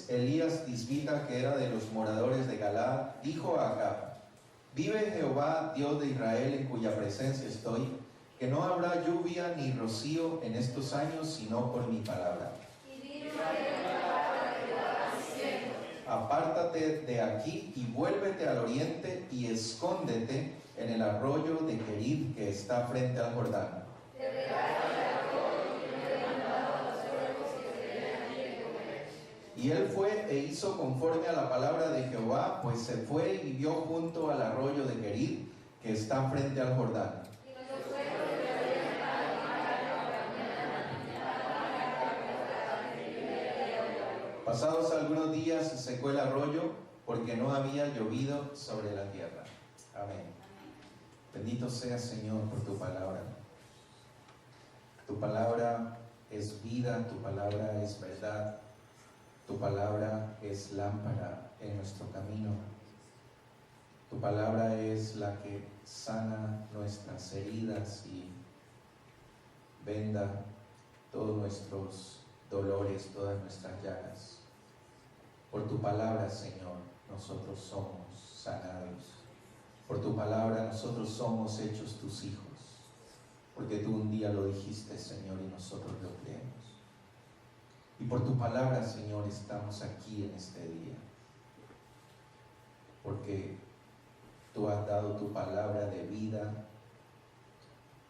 Elías Tisbita, que era de los moradores de Galaad, dijo a Acab: vive Jehová, Dios de Israel, en cuya presencia estoy, que no habrá lluvia ni rocío en estos años, sino por mi palabra. Y vino a él la palabra de Jehová diciendo: apártate de aquí y vuélvete al oriente y escóndete en el arroyo de Querid, que está frente al Jordán. te regalaré el arroyo y no he mandado a los pueblos que se ven allí de comer. Y él fue e hizo conforme a la palabra de Jehová, pues se fue y vivió junto al arroyo de Querid, que está frente al Jordán. Y los pueblos de Israel estaban para Pasados algunos días se secó el arroyo, porque no había llovido sobre la tierra. Amén. Bendito sea, Señor, por tu palabra. Tu palabra es vida, tu palabra es verdad, tu palabra es lámpara en nuestro camino. Tu palabra es la que sana nuestras heridas y venda todos nuestros dolores, todas nuestras llagas. Por tu palabra, Señor, nosotros somos sanados. Por tu palabra nosotros somos hechos tus hijos. Porque tú un día lo dijiste, Señor, y nosotros lo creemos. Y por tu palabra, Señor, estamos aquí en este día. Porque tú has dado tu palabra de vida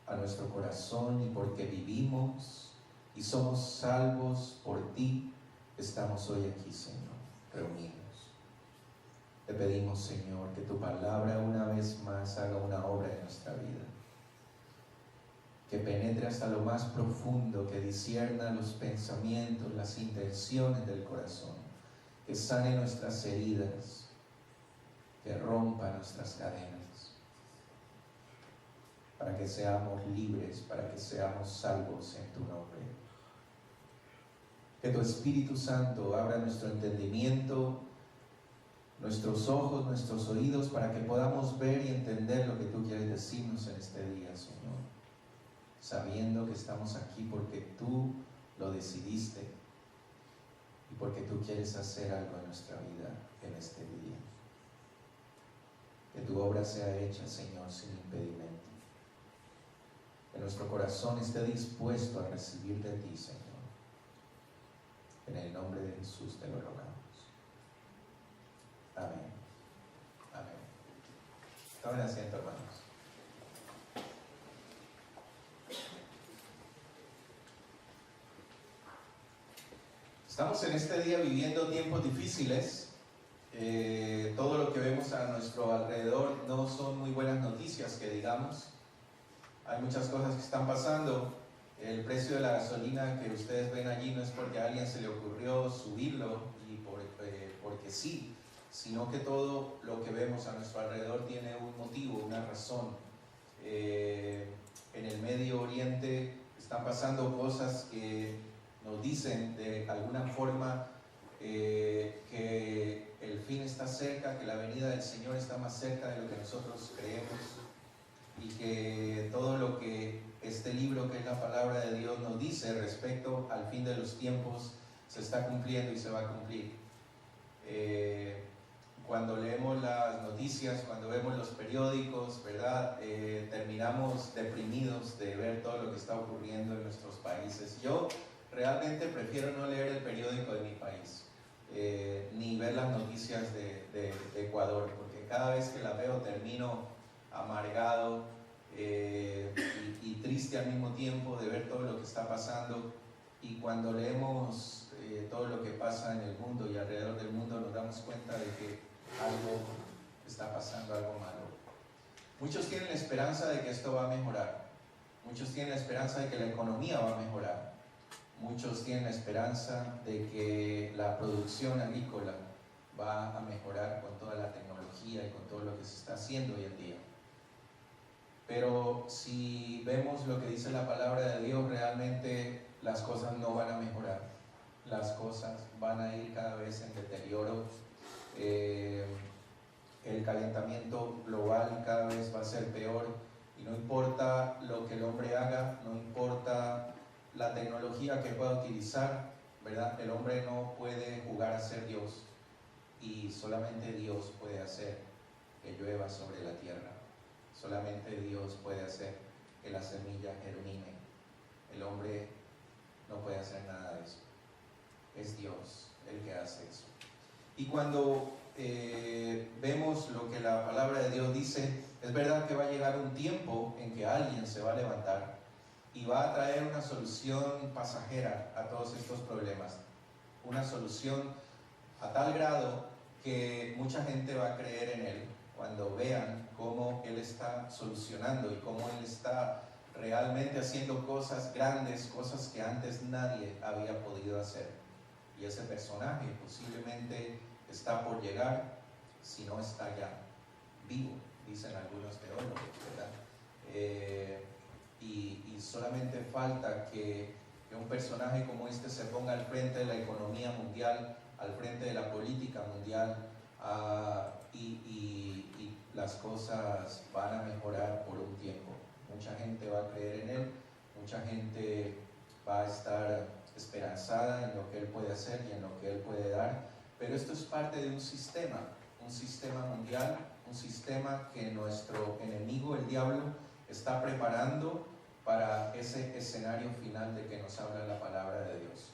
a nuestro corazón, y porque vivimos y somos salvos por ti, estamos hoy aquí, Señor, reunidos. Te pedimos, Señor, que tu palabra una vez más haga una obra en nuestra vida, que penetre hasta lo más profundo, que discierna los pensamientos, las intenciones del corazón, que sane nuestras heridas, que rompa nuestras cadenas, para que seamos libres, para que seamos salvos en tu nombre. Que tu Espíritu Santo abra nuestro entendimiento, nuestros ojos, nuestros oídos, para que podamos ver y entender lo que tú quieres decirnos en este día, Señor, sabiendo que estamos aquí porque tú lo decidiste y porque tú quieres hacer algo en nuestra vida en este día. Que tu obra sea hecha, Señor, sin impedimento. Que nuestro corazón esté dispuesto a recibir de ti, Señor. En el nombre de Jesús te lo rogamos. Amén. Amén. Tomen asiento, hermanos. Estamos en este día viviendo tiempos difíciles. Todo lo que vemos a nuestro alrededor no son muy buenas noticias, que digamos. Hay muchas cosas que están pasando. El precio de la gasolina que ustedes ven allí no es porque a alguien se le ocurrió subirlo y porque sí, sino que todo lo que vemos a nuestro alrededor tiene un motivo, una razón. En el Medio Oriente están pasando cosas que nos dicen de alguna forma que el fin está cerca, que la venida del Señor está más cerca de lo que nosotros creemos, y que todo lo que este libro, que es la palabra de Dios, nos dice respecto al fin de los tiempos se está cumpliendo y se va a cumplir. Cuando leemos las noticias, cuando vemos los periódicos, ¿verdad? Terminamos deprimidos de ver todo lo que está ocurriendo en nuestros países. Yo realmente prefiero no leer el periódico de mi país, ni ver las noticias de Ecuador, porque cada vez que las veo termino amargado y triste al mismo tiempo de ver todo lo que está pasando. Y cuando leemos todo lo que pasa en el mundo y alrededor del mundo, nos damos cuenta de que algo está pasando, algo malo. Muchos tienen la esperanza de que esto va a mejorar, muchos tienen la esperanza de que la economía va a mejorar, muchos tienen la esperanza de que la producción agrícola va a mejorar con toda la tecnología y con todo lo que se está haciendo hoy en día. Pero si vemos lo que dice la palabra de Dios, realmente las cosas no van a mejorar. Las cosas van a ir cada vez en deterioro. El calentamiento global cada vez va a ser peor, y no importa lo que el hombre haga, no importa la tecnología que pueda utilizar, ¿verdad? El hombre no puede jugar a ser Dios y solamente Dios puede hacer que llueva sobre la tierra. Solamente Dios puede hacer que la semilla germine. El hombre no puede hacer nada de eso. Es Dios el que hace eso. Y cuando vemos lo que la palabra de Dios dice, es verdad que va a llegar un tiempo en que alguien se va a levantar y va a traer una solución pasajera a todos estos problemas. Una solución a tal grado que mucha gente va a creer en él cuando vean cómo él está solucionando y cómo él está realmente haciendo cosas grandes, cosas que antes nadie había podido hacer. Y ese personaje posiblemente está por llegar, si no está ya vivo, dicen algunos teólogos, ¿verdad? Y solamente falta que un personaje como este se ponga al frente de la economía mundial, al frente de la política mundial, y las cosas van a mejorar por un tiempo. Mucha gente va a creer en él, mucha gente va a estar esperanzada en lo que él puede hacer y en lo que él puede dar, pero esto es parte de un sistema mundial, un sistema que nuestro enemigo, el diablo, está preparando para ese escenario final de que nos habla la palabra de Dios.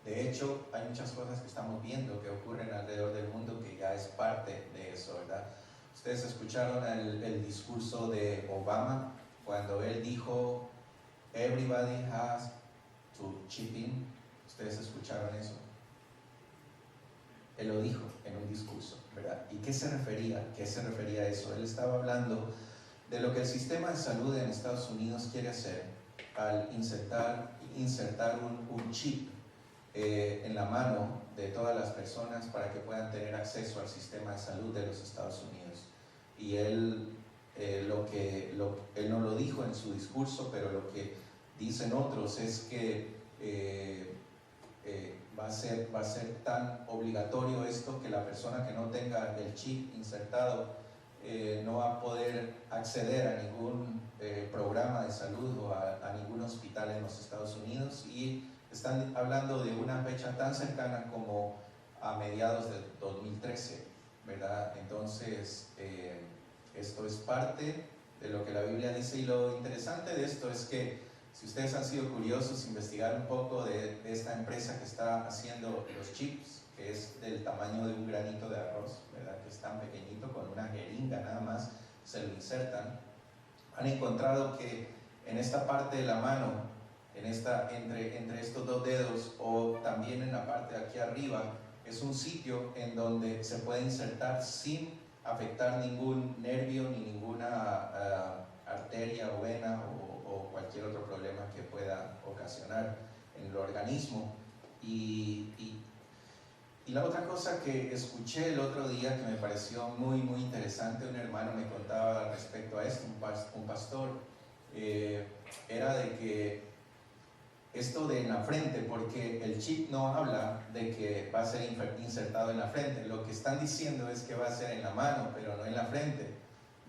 De hecho, hay muchas cosas que estamos viendo que ocurren alrededor del mundo que ya es parte de eso, ¿verdad? Ustedes escucharon el discurso de Obama cuando él dijo "Everybody has to chip in". ¿Ustedes escucharon eso? Él lo dijo en un discurso, ¿verdad? ¿Y qué se refería? ¿Qué se refería a eso? Él estaba hablando de lo que el sistema de salud en Estados Unidos quiere hacer al insertar un chip en la mano de todas las personas para que puedan tener acceso al sistema de salud de los Estados Unidos. Y él no lo dijo en su discurso, pero lo que dicen otros es que va a ser tan obligatorio esto que la persona que no tenga el chip insertado no va a poder acceder a ningún programa de salud o a ningún hospital en los Estados Unidos, y están hablando de una fecha tan cercana como a mediados del 2013, ¿verdad? Entonces, esto es parte de lo que la Biblia dice, y lo interesante de esto es que si ustedes han sido curiosos, investigar un poco de esta empresa que está haciendo los chips, que es del tamaño de un granito de arroz, ¿verdad? Que es tan pequeñito, con una jeringa nada más se lo insertan, han encontrado que en esta parte de la mano, entre estos dos dedos, o también en la parte de aquí arriba, es un sitio en donde se puede insertar sin afectar ningún nervio ni ninguna arteria o vena o cualquier otro problema que pueda ocasionar en el organismo. Y la otra cosa que escuché el otro día que me pareció muy muy interesante, un hermano me contaba respecto a esto, un pastor, era de que esto de en la frente, porque el chip no habla de que va a ser insertado en la frente, lo que están diciendo es que va a ser en la mano, pero no en la frente,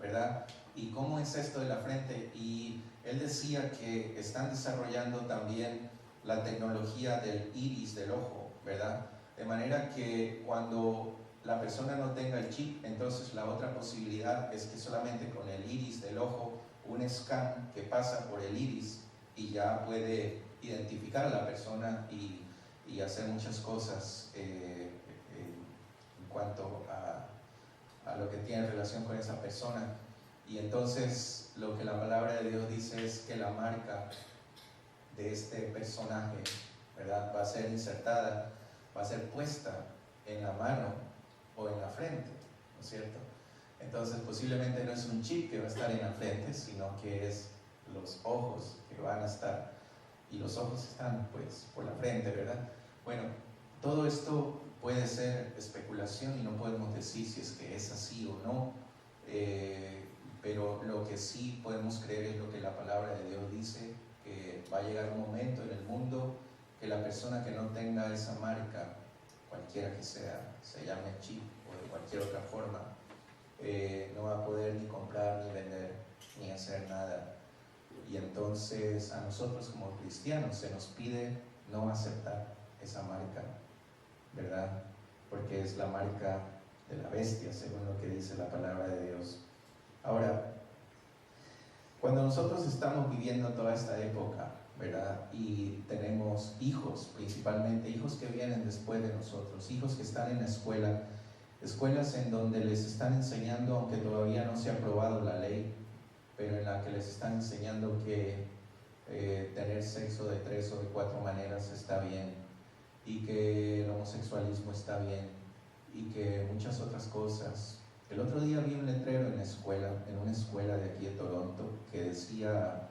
¿verdad? ¿Y cómo es esto de la frente? Y él decía que están desarrollando también la tecnología del iris del ojo, ¿verdad? De manera que cuando la persona no tenga el chip, entonces la otra posibilidad es que solamente con el iris del ojo, un scan que pasa por el iris y ya puede identificar a la persona y hacer muchas cosas en cuanto a lo que tiene relación con esa persona. Y entonces lo que la palabra de Dios dice es que la marca de este personaje, ¿verdad?, va a ser insertada, va a ser puesta en la mano o en la frente, ¿no es cierto? Entonces posiblemente no es un chip que va a estar en la frente, sino que es los ojos que van a estar, y los ojos están pues por la frente, ¿verdad? Bueno, todo esto puede ser especulación y no podemos decir si es que es así o no, pero lo que sí podemos creer es lo que la palabra de Dios dice, que va a llegar un momento en el mundo que la persona que no tenga esa marca, cualquiera que sea, se llame chip o de cualquier otra forma, no va a poder ni comprar, ni vender, ni hacer nada. Y entonces a nosotros como cristianos se nos pide no aceptar esa marca, ¿verdad? Porque es la marca de la bestia, según lo que dice la palabra de Dios. Ahora, cuando nosotros estamos viviendo toda esta época, ¿verdad? Y tenemos hijos, principalmente hijos que vienen después de nosotros, hijos que están en la escuela, escuelas en donde les están enseñando, aunque todavía no se ha aprobado la ley, pero en la que les están enseñando que tener sexo de 3 o de 4 maneras está bien, y que el homosexualismo está bien, y que muchas otras cosas. El otro día vi un letrero en una escuela de aquí de Toronto, que decía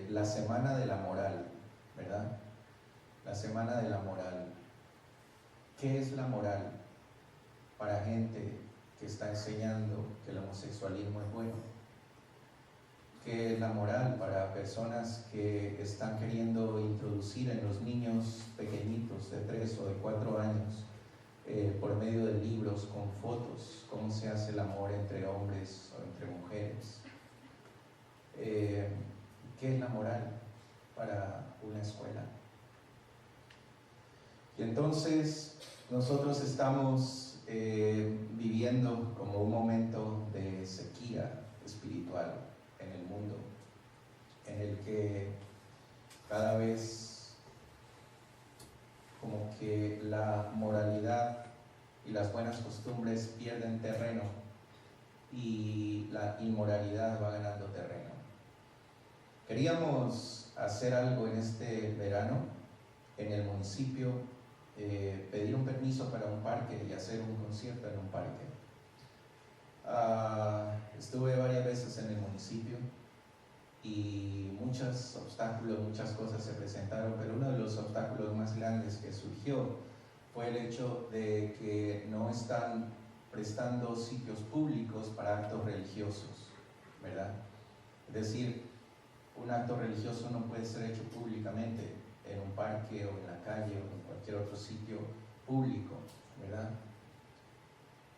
la semana de la moral, ¿verdad? La semana de la moral. ¿Qué es la moral para gente que está enseñando que el homosexualismo es bueno? ¿Qué es la moral para personas que están queriendo introducir en los niños pequeñitos de 3 o de 4 años, por medio de libros con fotos, cómo se hace el amor entre hombres o entre mujeres? ¿Qué es la moral para una escuela? Y entonces nosotros estamos viviendo como un momento de sequía espiritual en el mundo, en el que cada vez como que la moralidad y las buenas costumbres pierden terreno y la inmoralidad va ganando terreno. Queríamos hacer algo en este verano en el municipio, pedir un permiso para un parque y hacer un concierto en un parque. Estuve varias veces en el municipio y muchos obstáculos, muchas cosas se presentaron, pero uno de los obstáculos más grandes que surgió fue el hecho de que no están prestando sitios públicos para actos religiosos, ¿verdad? Es decir, un acto religioso no puede ser hecho públicamente en un parque o en la calle o en cualquier otro sitio público, ¿verdad?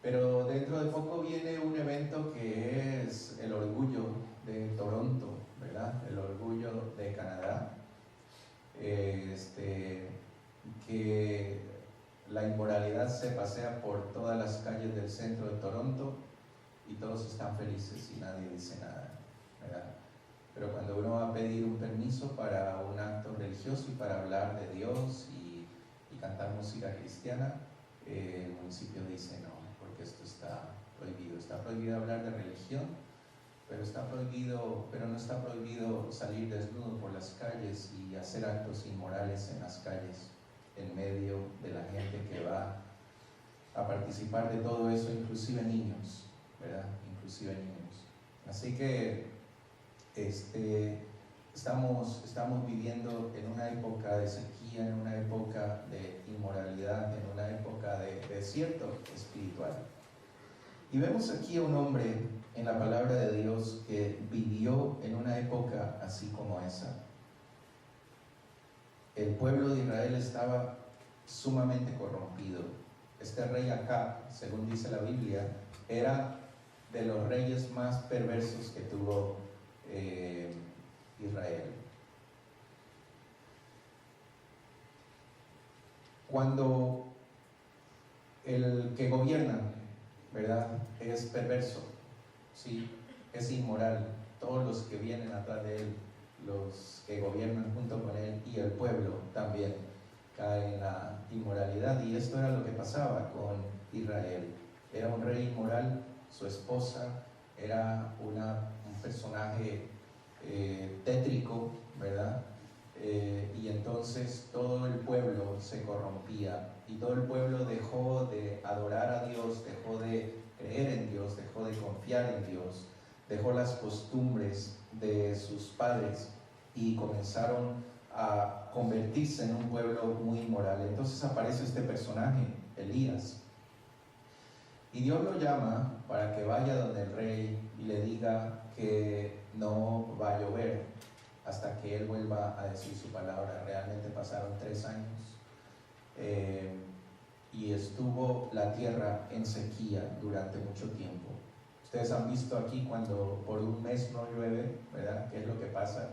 Pero dentro de poco viene un evento que es el orgullo de Toronto, ¿verdad? El orgullo de Canadá, que la inmoralidad se pasea por todas las calles del centro de Toronto y todos están felices y nadie dice nada, ¿verdad? Pero cuando uno va a pedir un permiso para un acto religioso y para hablar de Dios y cantar música cristiana, el municipio dice no, porque esto está prohibido. Está prohibido hablar de religión, pero no está prohibido salir desnudo por las calles y hacer actos inmorales en las calles, en medio de la gente que va a participar de todo eso, inclusive niños, ¿verdad? Inclusive niños. Así que estamos viviendo en una época de sequía, en una época de inmoralidad, en una época de desierto espiritual. Y vemos aquí a un hombre en la palabra de Dios que vivió en una época así como esa. El pueblo de Israel estaba sumamente corrompido. Este rey Acab, según dice la Biblia, era de los reyes más perversos que tuvo Israel. Cuando el que gobierna, ¿verdad?, es perverso, ¿sí?, es inmoral, todos los que vienen atrás de él, los que gobiernan junto con él y el pueblo también caen en la inmoralidad. Y esto era lo que pasaba con Israel. Era un rey inmoral, su esposa era un personaje tétrico, ¿verdad? Y entonces todo el pueblo se corrompía y todo el pueblo dejó de adorar a Dios, dejó de creer en Dios, dejó de confiar en Dios, dejó las costumbres de sus padres y comenzaron a convertirse en un pueblo muy inmoral. Entonces aparece este personaje, Elías, y Dios lo llama para que vaya donde el rey y le diga que no va a llover hasta que él vuelva a decir su palabra. Realmente pasaron 3 años y estuvo la tierra en sequía durante mucho tiempo. Ustedes han visto aquí cuando por un mes no llueve, ¿verdad? ¿Qué es lo que pasa?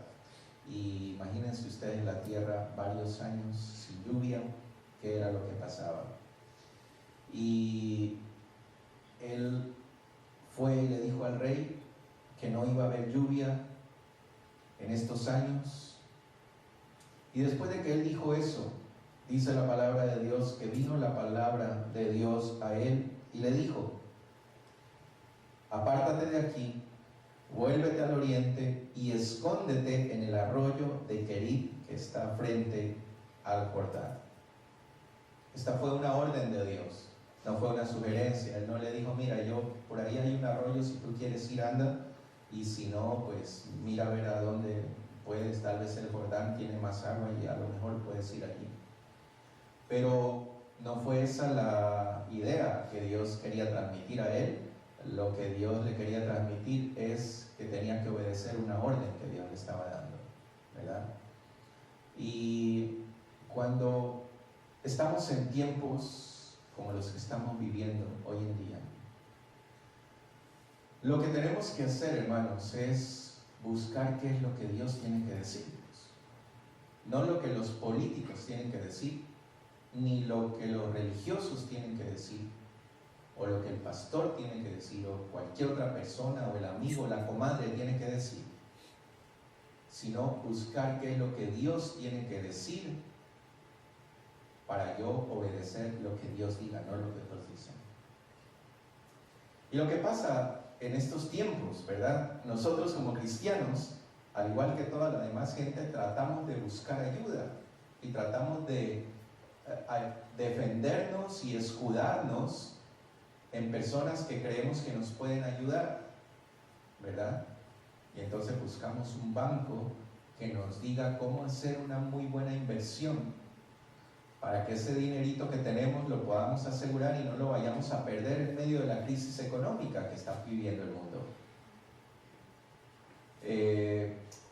Y imagínense ustedes la tierra varios años sin lluvia, qué era lo que pasaba. Y él fue y le dijo al rey que no iba a haber lluvia en estos años. Y después de que él dijo eso, dice la palabra de Dios que vino la palabra de Dios a él y le dijo: apártate de aquí, vuélvete al oriente y escóndete en el arroyo de Kerit que está frente al Jordán. Esta fue una orden de Dios, no fue una sugerencia. Él no le dijo: mira, por ahí hay un arroyo, si tú quieres ir, anda, y si no, pues mira a ver a dónde puedes, tal vez el Jordán tiene más agua y a lo mejor puedes ir allí. Pero no fue esa la idea que Dios quería transmitir a él. Lo que Dios le quería transmitir es que tenía que obedecer una orden que Dios le estaba dando, ¿verdad? Y cuando estamos en tiempos como los que estamos viviendo hoy en día, lo que tenemos que hacer, hermanos, es buscar qué es lo que Dios tiene que decirnos. No lo que los políticos tienen que decir, ni lo que los religiosos tienen que decir, o lo que el pastor tiene que decir, o cualquier otra persona, o el amigo, la comadre tiene que decir, sino buscar qué es lo que Dios tiene que decir para yo obedecer lo que Dios diga, no lo que otros dicen. Y lo que pasa en estos tiempos, ¿verdad? Nosotros como cristianos, al igual que toda la demás gente, tratamos de buscar ayuda y tratamos de defendernos y escudarnos en personas que creemos que nos pueden ayudar, ¿verdad? Y entonces buscamos un banco que nos diga cómo hacer una muy buena inversión para que ese dinerito que tenemos lo podamos asegurar y no lo vayamos a perder en medio de la crisis económica que está viviendo el mundo.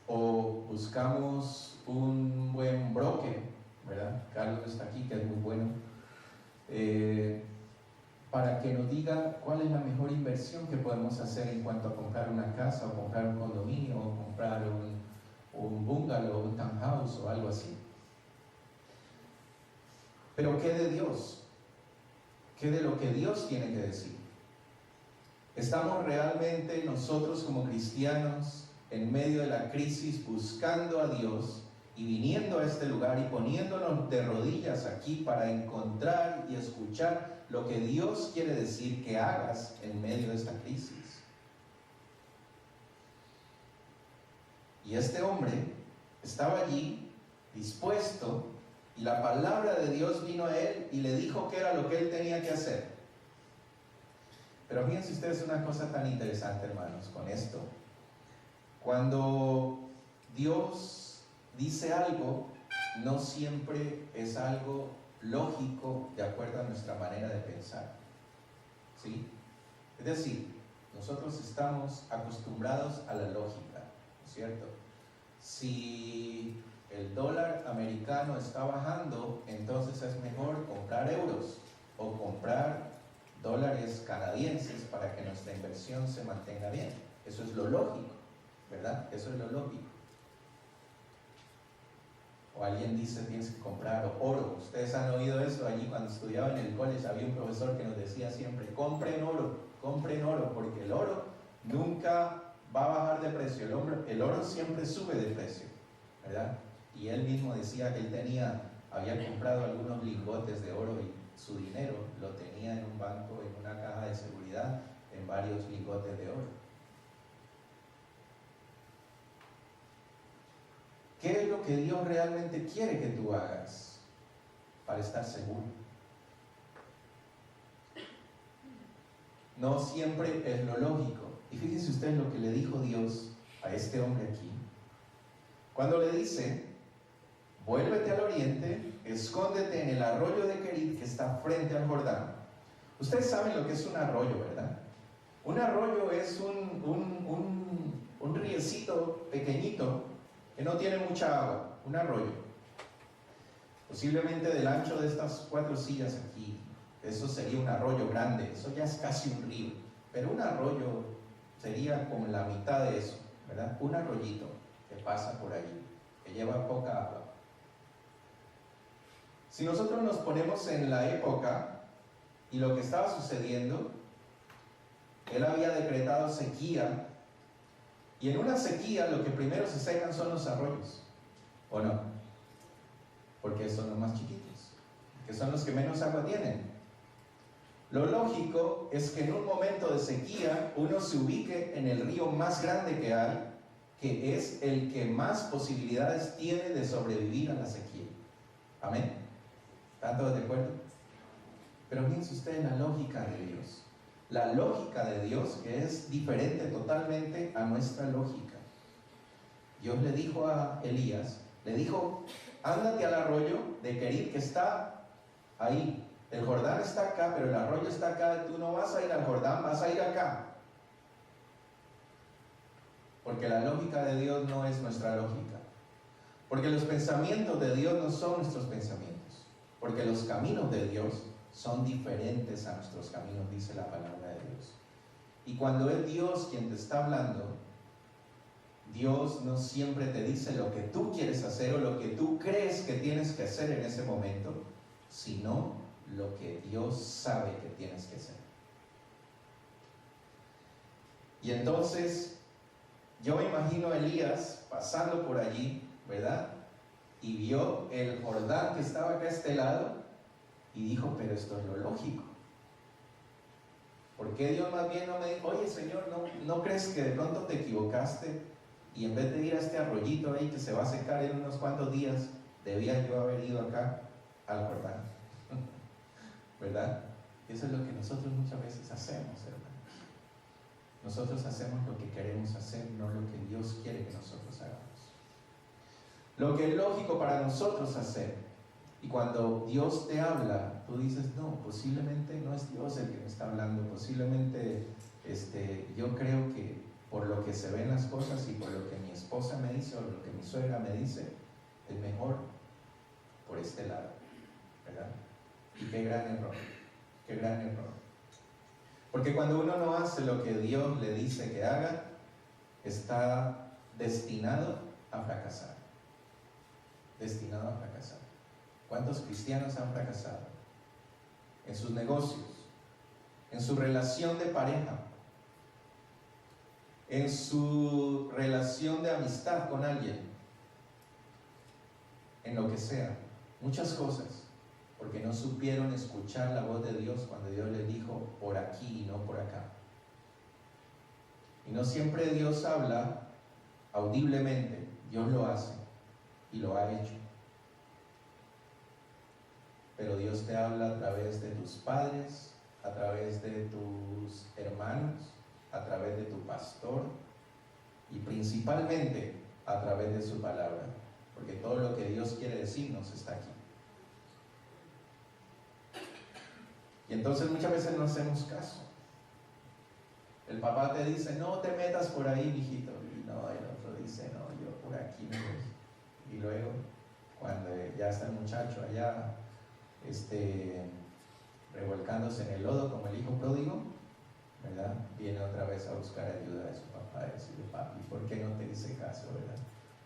O buscamos un buen broker, ¿verdad? Carlos está aquí, que es muy bueno, para que nos diga cuál es la mejor inversión que podemos hacer en cuanto a comprar una casa, o comprar un condominio, o comprar un bungalow, un townhouse o algo así. Pero ¿qué de Dios? ¿Qué de lo que Dios tiene que decir? ¿Estamos realmente nosotros como cristianos en medio de la crisis buscando a Dios y viniendo a este lugar y poniéndonos de rodillas aquí para encontrar y escuchar lo que Dios quiere decir que hagas en medio de esta crisis? Y este hombre estaba allí dispuesto, y la palabra de Dios vino a él y le dijo qué era lo que él tenía que hacer. Pero fíjense ustedes una cosa tan interesante, hermanos, con esto. Cuando Dios dice algo, no siempre es algo lógico de acuerdo a nuestra manera de pensar, ¿sí? Es decir, nosotros estamos acostumbrados a la lógica, ¿no es cierto? Si el dólar americano está bajando, entonces es mejor comprar euros o comprar dólares canadienses para que nuestra inversión se mantenga bien. Eso es lo lógico, ¿verdad? Eso es lo lógico. O alguien dice tienes que comprar oro. Ustedes han oído eso. Allí cuando estudiaba en el college había un profesor que nos decía siempre: compren oro, porque el oro nunca va a bajar de precio. El oro siempre sube de precio, ¿verdad? Y él mismo decía que él había comprado algunos lingotes de oro y su dinero lo tenía en un banco, en una caja de seguridad, en varios lingotes de oro. ¿Qué es lo que Dios realmente quiere que tú hagas para estar seguro? No siempre es lo lógico. Y fíjense ustedes lo que le dijo Dios a este hombre aquí. Cuando le dice: vuélvete al oriente, escóndete en el arroyo de Kerit que está frente al Jordán. Ustedes saben lo que es un arroyo, ¿verdad? Un arroyo es un riecito pequeñito que no tiene mucha agua, un arroyo. Posiblemente del ancho de estas 4 sillas aquí, eso sería un arroyo grande, eso ya es casi un río. Pero un arroyo sería como la mitad de eso, ¿verdad? Un arroyito que pasa por allí. que lleva poca agua. Si nosotros nos ponemos en la época y lo que estaba sucediendo, él había decretado sequía, y en una sequía lo que primero se secan son los arroyos, ¿o no? Porque son los más chiquitos, que son los que menos agua tienen. Lo lógico es que en un momento de sequía uno se ubique en el río más grande que hay, que es el que más posibilidades tiene de sobrevivir a la sequía. Amén. ¿Están todos de acuerdo? Pero piense usted en la lógica de Dios. La lógica de Dios es diferente totalmente a nuestra lógica. Dios le dijo a Elías, le dijo, ándate al arroyo de Querit que está ahí. El Jordán está acá, pero el arroyo está acá. Tú no vas a ir al Jordán, vas a ir acá. Porque la lógica de Dios no es nuestra lógica. Porque los pensamientos de Dios no son nuestros pensamientos. Porque los caminos de Dios son diferentes a nuestros caminos, dice la palabra de Dios. Y cuando es Dios quien te está hablando, Dios no siempre te dice lo que tú quieres hacer o lo que tú crees que tienes que hacer en ese momento, sino lo que Dios sabe que tienes que hacer. Y entonces, yo me imagino a Elías pasando por allí, ¿verdad? Y vio el Jordán que estaba acá a este lado, y dijo, pero esto es lo lógico. ¿Por qué Dios más bien no me dijo, oye Señor, ¿no crees que de pronto te equivocaste? Y en vez de ir a este arroyito ahí que se va a secar en unos cuantos días, debía yo haber ido acá al Jordán. ¿Verdad? Eso es lo que nosotros muchas veces hacemos, hermanos. Nosotros hacemos lo que queremos hacer, no lo que Dios quiere que nosotros hagamos. Lo que es lógico para nosotros hacer. Y cuando Dios te habla, tú dices, no, posiblemente no es Dios el que me está hablando, posiblemente yo creo que por lo que se ven las cosas y por lo que mi esposa me dice o lo que mi suegra me dice, es mejor por este lado, ¿verdad? Y qué gran error, qué gran error. Porque cuando uno no hace lo que Dios le dice que haga, está destinado a fracasar. Destinado a fracasar. ¿Cuántos cristianos han fracasado? En sus negocios, en su relación de pareja, en su relación de amistad con alguien, en lo que sea, muchas cosas, porque no supieron escuchar la voz de Dios cuando Dios les dijo por aquí y no por acá. Y no siempre Dios habla audiblemente, Dios lo hace y lo ha hecho. Pero Dios te habla a través de tus padres, a través de tus hermanos, a través de tu pastor y principalmente a través de su palabra, porque todo lo que Dios quiere decirnos está aquí. Y entonces muchas veces no hacemos caso. El papá te dice, no te metas por ahí, mijito, y no, el otro dice, no, yo por aquí me voy. Y luego, cuando ya está el muchacho allá, revolcándose en el lodo como el hijo pródigo, ¿verdad? Viene otra vez a buscar ayuda de su papá y decirle, papi, ¿por qué no te hice caso, verdad?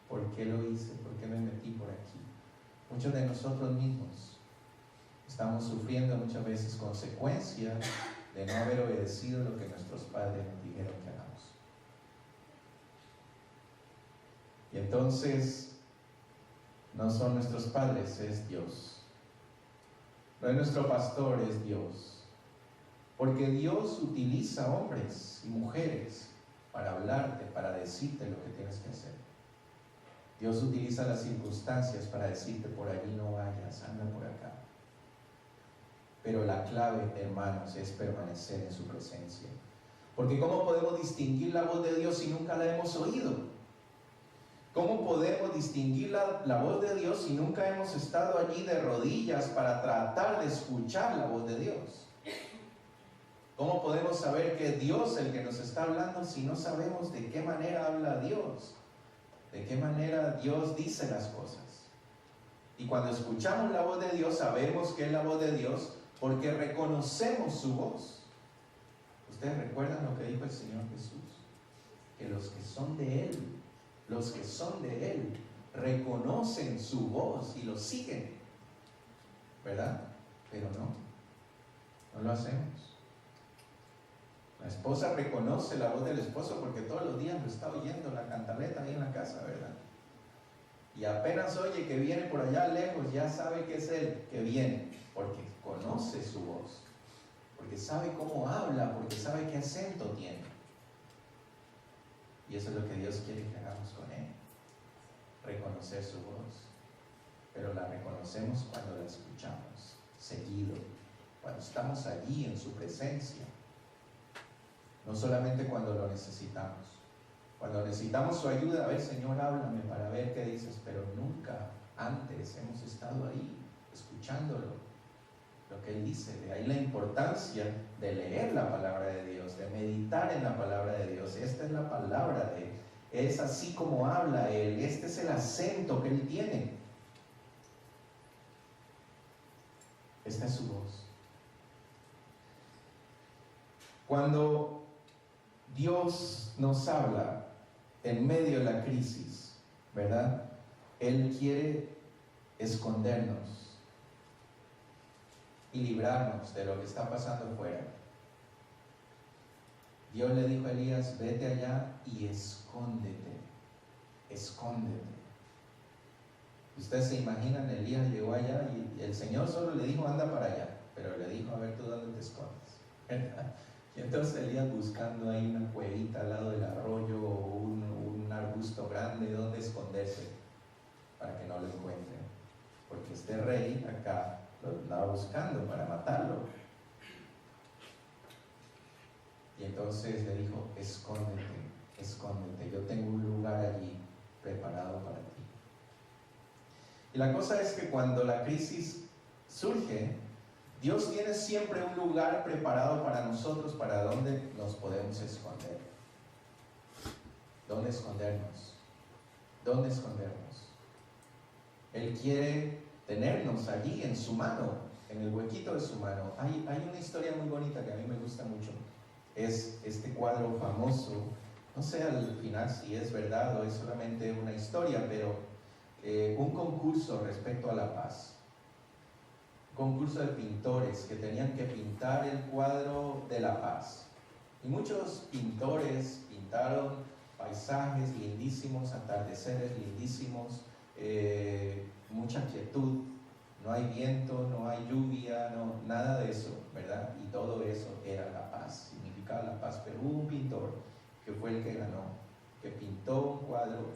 ¿Por qué lo hice? ¿Por qué me metí por aquí? Muchos de nosotros mismos estamos sufriendo muchas veces consecuencias de no haber obedecido lo que nuestros padres nos dijeron que hagamos. Y entonces, no son nuestros padres, es Dios. No es nuestro pastor, es Dios. Porque Dios utiliza hombres y mujeres para hablarte, para decirte lo que tienes que hacer. Dios utiliza las circunstancias para decirte, por allí no vayas, anda por acá. Pero la clave, hermanos, es permanecer en su presencia. Porque ¿cómo podemos distinguir la voz de Dios si nunca la hemos oído? ¿Cómo podemos distinguir la voz de Dios si nunca hemos estado allí de rodillas para tratar de escuchar la voz de Dios? ¿Cómo podemos saber que es Dios el que nos está hablando si no sabemos de qué manera habla Dios? ¿De qué manera Dios dice las cosas? Y cuando escuchamos la voz de Dios, sabemos que es la voz de Dios porque reconocemos su voz. ¿Ustedes recuerdan lo que dijo el Señor Jesús? Que los que son de Él reconocen su voz y lo siguen, ¿verdad? Pero no lo hacemos. La esposa reconoce la voz del esposo porque todos los días lo está oyendo, la cantaleta ahí en la casa, ¿verdad? Y apenas oye que viene por allá lejos, ya sabe que es él que viene, porque conoce su voz, porque sabe cómo habla, porque sabe qué acento tiene. Y eso es lo que Dios quiere que hagamos con él, reconocer su voz. Pero la reconocemos cuando la escuchamos, seguido, cuando estamos allí en su presencia. No solamente cuando lo necesitamos. Cuando necesitamos su ayuda, a ver, Señor, háblame para ver qué dices, pero nunca antes hemos estado ahí, escuchándolo, lo que Él dice. De ahí la importancia de leer la palabra de Dios, de meditar en la palabra de Dios. Esta es la palabra de Él, es así como habla Él, este es el acento que Él tiene. Esta es su voz. Cuando Dios nos habla en medio de la crisis, ¿verdad? Él quiere escondernos y librarnos de lo que está pasando afuera. Dios le dijo a Elías, vete allá y escóndete, escóndete. Ustedes se imaginan, Elías llegó allá y el Señor solo le dijo, anda para allá, pero le dijo, a ver tú dónde te escondes, ¿verdad? Y entonces Elías buscando ahí una cuevita al lado del arroyo o un arbusto grande donde esconderse para que no lo encuentren, porque este rey acá lo andaba buscando para matarlo. Y entonces le dijo, escóndete, escóndete, yo tengo un lugar allí preparado para ti. Y la cosa es que cuando la crisis surge, Dios tiene siempre un lugar preparado para nosotros, para donde nos podemos esconder. ¿Dónde escondernos? ¿Dónde escondernos? Él quiere tenernos allí en su mano, en el huequito de su mano. Hay una historia muy bonita que a mí me gusta mucho. Es este cuadro famoso, no sé al final si es verdad o es solamente una historia, pero un concurso respecto a la paz. Concurso de pintores que tenían que pintar el cuadro de la paz. Y muchos pintores pintaron paisajes lindísimos, atardeceres lindísimos, mucha quietud, no hay viento, no hay lluvia, nada de eso, ¿verdad? Y todo eso era la paz, significaba la paz. Pero hubo un pintor que fue el que ganó, que pintó un cuadro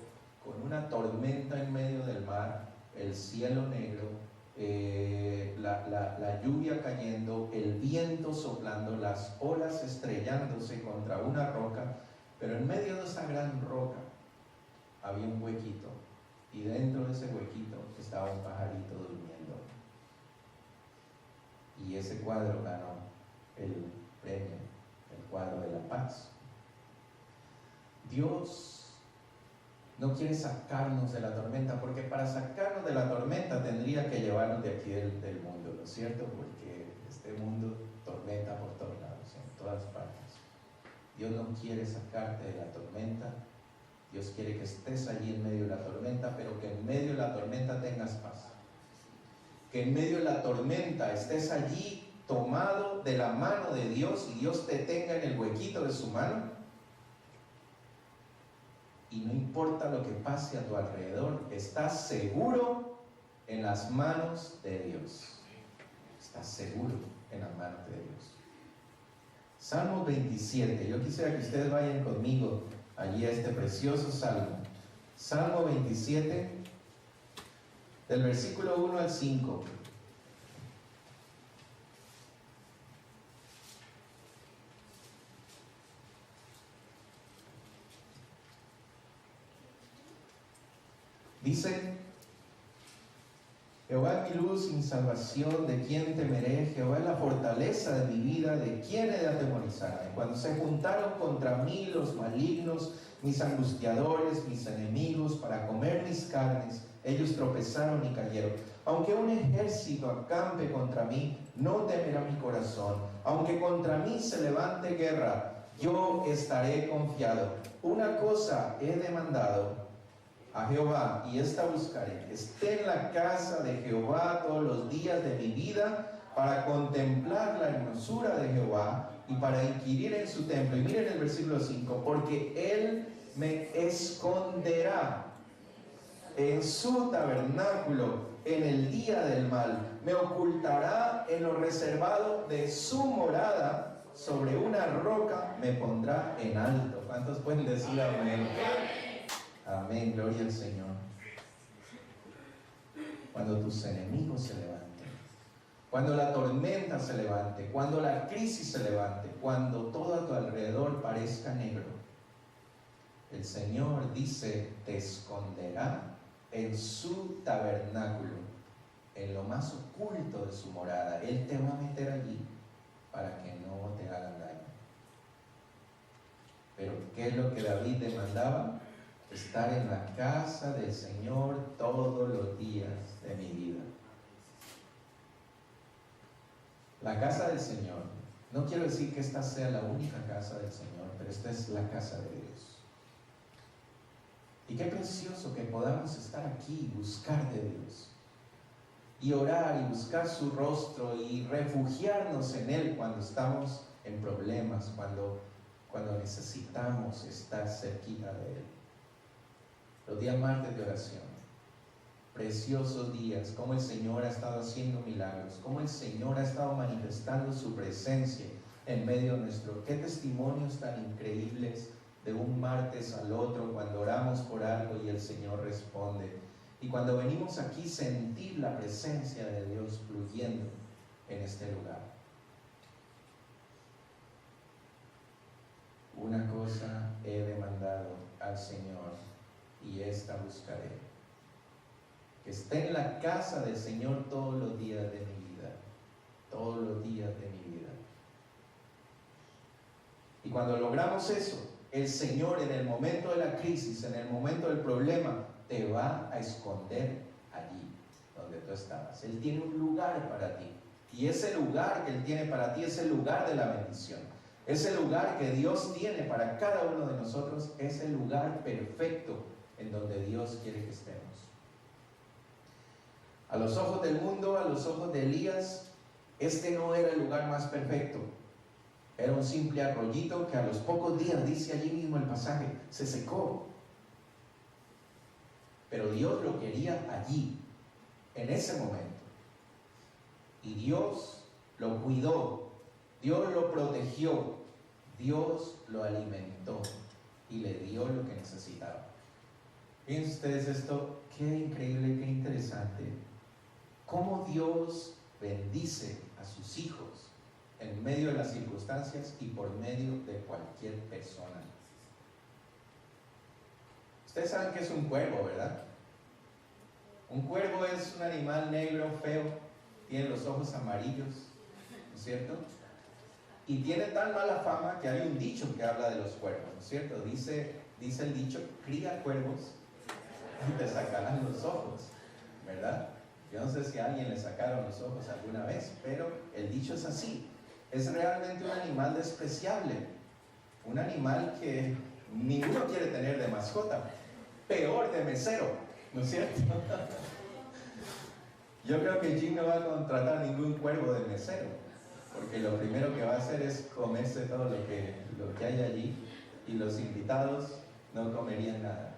con una tormenta en medio del mar, el cielo negro, la lluvia cayendo, el viento soplando, las olas estrellándose contra una roca, pero en medio de esa gran roca había un huequito, y dentro de ese huequito estaba un pajarito durmiendo. Y ese cuadro ganó el premio, el cuadro de la paz. Dios no quiere sacarnos de la tormenta, porque para sacarnos de la tormenta tendría que llevarnos de aquí del mundo, ¿no es cierto? Porque este mundo tormenta por todos lados, en todas partes. Dios no quiere sacarte de la tormenta. Dios quiere que estés allí en medio de la tormenta, pero que en medio de la tormenta tengas paz. Que en medio de la tormenta estés allí tomado de la mano de Dios y Dios te tenga en el huequito de su mano. Y no importa lo que pase a tu alrededor, estás seguro en las manos de Dios. Estás seguro en las manos de Dios. Salmo 27. Yo quisiera que ustedes vayan conmigo allí a este precioso salmo. Salmo 27, del versículo 1 al 5. Dice: Jehová es mi luz y mi salvación, ¿de quién temeré? Jehová es la fortaleza de mi vida, ¿de quién he de atemorizarme? Cuando se juntaron contra mí los malignos, mis angustiadores, mis enemigos, para comer mis carnes, ellos tropezaron y cayeron. Aunque un ejército acampe contra mí, no temerá mi corazón. Aunque contra mí se levante guerra, yo estaré confiado. Una cosa he demandado, a Jehová, y esta buscaré, que esté en la casa de Jehová todos los días de mi vida, para contemplar la hermosura de Jehová y para inquirir en su templo. Y miren el versículo 5, porque Él me esconderá en su tabernáculo en el día del mal, me ocultará en lo reservado de su morada, sobre una roca me pondrá en alto. ¿Cuántos pueden decir amén? Amén, gloria al Señor. Cuando tus enemigos se levanten, cuando la tormenta se levante, cuando la crisis se levante, cuando todo a tu alrededor parezca negro, el Señor dice, te esconderá en su tabernáculo, en lo más oculto de su morada. Él te va a meter allí para que no te hagan daño. Pero ¿qué es lo que David demandaba? Estar en la casa del Señor todos los días de mi vida. La casa del Señor, no quiero decir que esta sea la única casa del Señor, pero esta es la casa de Dios. Y qué precioso que podamos estar aquí y buscar de Dios, y orar y buscar su rostro y refugiarnos en Él cuando estamos en problemas, cuando necesitamos estar cerquita de Él. Los días martes de oración, preciosos días, como el Señor ha estado haciendo milagros, como el Señor ha estado manifestando su presencia en medio nuestro. Qué testimonios tan increíbles de un martes al otro cuando oramos por algo y el Señor responde. Y cuando venimos aquí, sentir la presencia de Dios fluyendo en este lugar. Una cosa he demandado al Señor, y esta buscaré: que esté en la casa del Señor todos los días de mi vida, todos los días de mi vida. Y cuando logramos eso, el Señor en el momento de la crisis, en el momento del problema, te va a esconder allí donde tú estabas. Él tiene un lugar para ti, y ese lugar que Él tiene para ti es el lugar de la bendición. Ese lugar que Dios tiene para cada uno de nosotros es el lugar perfecto en donde Dios quiere que estemos. A los ojos del mundo, a los ojos de Elías, este no era el lugar más perfecto. Era un simple arroyito que a los pocos días, dice allí mismo el pasaje, se secó. Pero Dios lo quería allí, en ese momento. Y Dios lo cuidó, Dios lo protegió, Dios lo alimentó y le dio lo que necesitaba. Fíjense ustedes esto, qué increíble, qué interesante. Cómo Dios bendice a sus hijos en medio de las circunstancias y por medio de cualquier persona. Ustedes saben que es un cuervo, ¿verdad? Un cuervo es un animal negro, feo, tiene los ojos amarillos, ¿no es cierto? Y tiene tan mala fama que hay un dicho que habla de los cuervos, ¿no es cierto? Dice el dicho, cría cuervos y te sacarán los ojos, ¿verdad? Yo no sé si a alguien le sacaron los ojos alguna vez, pero el dicho es así. Es realmente un animal despreciable, un animal que ninguno quiere tener de mascota, peor de mesero, ¿no es cierto? Yo creo que Jim no va a contratar ningún cuervo de mesero, porque lo primero que va a hacer es comerse todo lo que hay allí, y los invitados no comerían nada.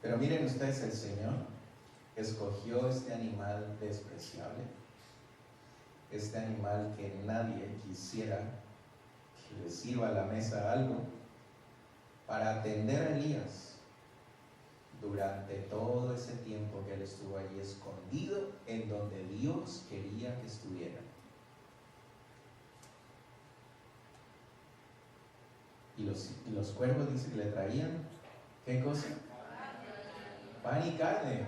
Pero miren ustedes, el Señor escogió este animal despreciable, este animal que nadie quisiera que le sirva a la mesa algo, para atender a Elías durante todo ese tiempo que él estuvo allí escondido en donde Dios quería que estuviera. Y los cuervos, dice que le traían, ¿qué cosa? Pan y carne.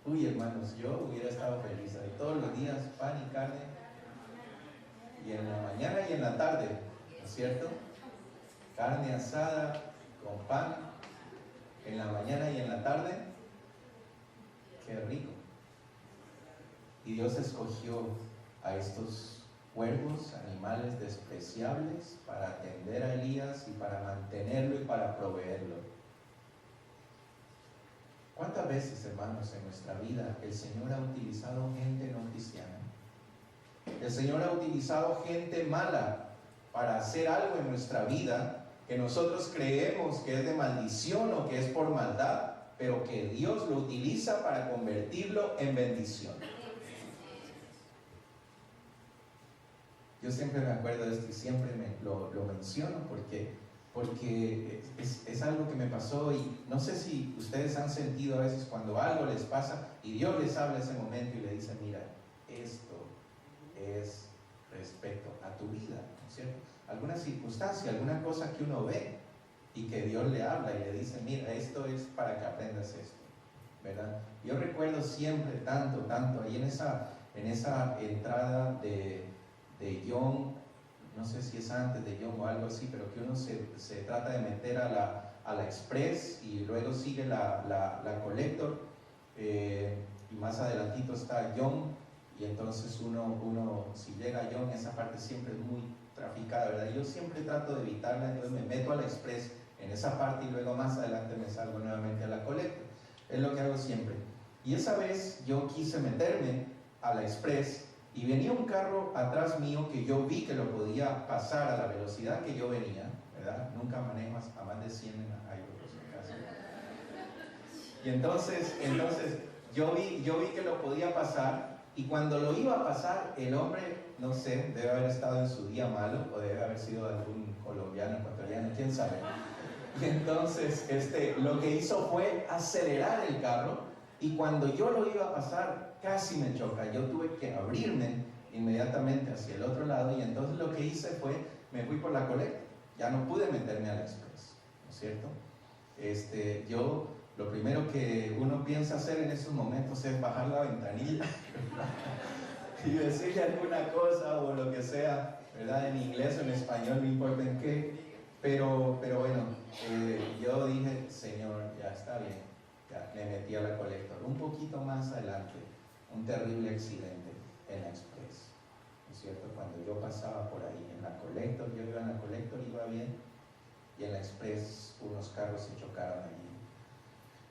Uy, hermanos, yo hubiera estado feliz de todos los días pan y carne, y en la mañana y en la tarde, ¿no es cierto? Carne asada con pan en la mañana y en la tarde. Qué rico. Y Dios escogió a estos cuervos, animales despreciables, para atender a Elías y para mantenerlo y para proveerlo. ¿Cuántas veces, hermanos, en nuestra vida el Señor ha utilizado gente no cristiana? El Señor ha utilizado gente mala para hacer algo en nuestra vida que nosotros creemos que es de maldición o que es por maldad, pero que Dios lo utiliza para convertirlo en bendición. Yo siempre me acuerdo de esto y siempre lo menciono porque es algo que me pasó, y no sé si ustedes han sentido a veces cuando algo les pasa y Dios les habla ese momento y le dice: mira, esto es respecto a tu vida, ¿no es cierto? Alguna circunstancia, alguna cosa que uno ve y que Dios le habla y le dice: mira, esto es para que aprendas esto, ¿verdad? Yo recuerdo siempre tanto ahí en esa entrada de John, no sé si es antes de John o algo así, pero que uno se trata de meter a la Express y luego sigue la Collector, y más adelantito está John, y entonces uno si llega a John, esa parte siempre es muy traficada, ¿verdad? Yo siempre trato de evitarla, entonces me meto a la Express en esa parte y luego más adelante me salgo nuevamente a la Collector. Es lo que hago siempre. Y esa vez yo quise meterme a la Express y venía un carro atrás mío que yo vi que lo podía pasar a la velocidad que yo venía, ¿verdad? Nunca manejo a más de 100 en la highway, por si acaso. Y entonces yo vi que lo podía pasar, y cuando lo iba a pasar, el hombre, no sé, debe haber estado en su día malo, o debe haber sido algún colombiano, ecuatoriano, quién sabe. Y entonces lo que hizo fue acelerar el carro, y cuando yo lo iba a pasar, casi me choca. Yo tuve que abrirme inmediatamente hacia el otro lado, y entonces lo que hice fue, me fui por la Collector. Ya no pude meterme a la Express, ¿no es cierto? Yo, lo primero que uno piensa hacer en esos momentos es bajar la ventanilla y decirle alguna cosa o lo que sea, ¿verdad? En inglés o en español, no importa en qué. Pero bueno, yo dije: Señor, ya está bien. Ya me metí a la Collector. Un poquito más adelante, un terrible accidente en la Express, ¿no es cierto? Cuando yo pasaba por ahí en la Collector, yo iba en la Collector, iba bien, y en la Express unos carros se chocaron allí.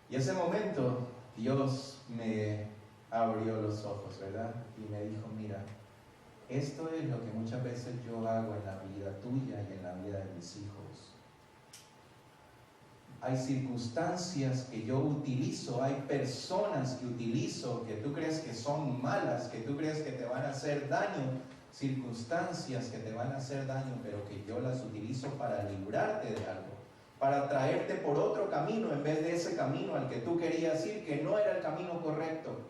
Y ese momento Dios me abrió los ojos, ¿verdad? Y me dijo: mira, esto es lo que muchas veces yo hago en la vida tuya y en la vida de mis hijos. Hay circunstancias que yo utilizo, hay personas que utilizo que tú crees que son malas, que tú crees que te van a hacer daño, circunstancias que te van a hacer daño, pero que yo las utilizo para librarte de algo, para traerte por otro camino en vez de ese camino al que tú querías ir, que no era el camino correcto.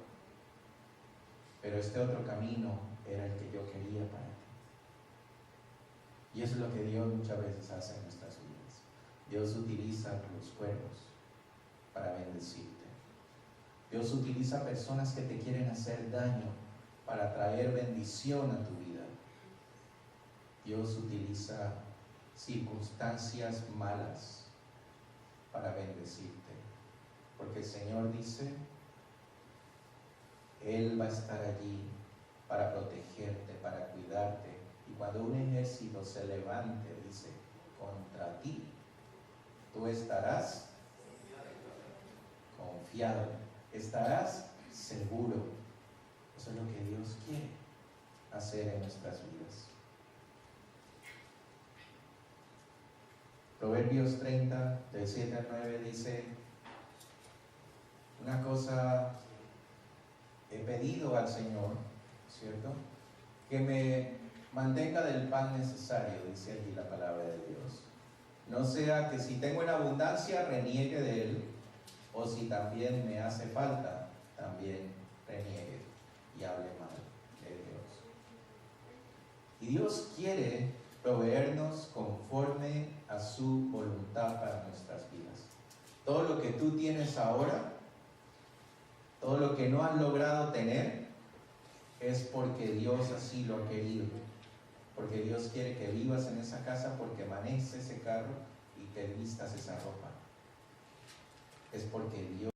Pero este otro camino era el que yo quería para ti. Y eso es lo que Dios muchas veces hace en nuestras vidas. Dios utiliza los cuervos para bendecirte. Dios utiliza personas que te quieren hacer daño para traer bendición a tu vida. Dios utiliza circunstancias malas para bendecirte. Porque el Señor dice: Él va a estar allí para protegerte, para cuidarte. Y cuando un ejército se levante, dice, contra ti, tú estarás confiado, estarás seguro. Eso es lo que Dios quiere hacer en nuestras vidas. Proverbios 30, del 7 al 9 dice: una cosa he pedido al Señor, ¿cierto? Que me mantenga del pan necesario, dice allí la palabra de Dios. No sea que si tengo en abundancia reniegue de él, o si también me hace falta, también reniegue y hable mal de Dios. Y Dios quiere proveernos conforme a su voluntad para nuestras vidas. Todo lo que tú tienes ahora, todo lo que no has logrado tener, es porque Dios así lo ha querido. Porque Dios quiere que vivas en esa casa, porque manejes ese carro y que vistas esa ropa. Es porque Dios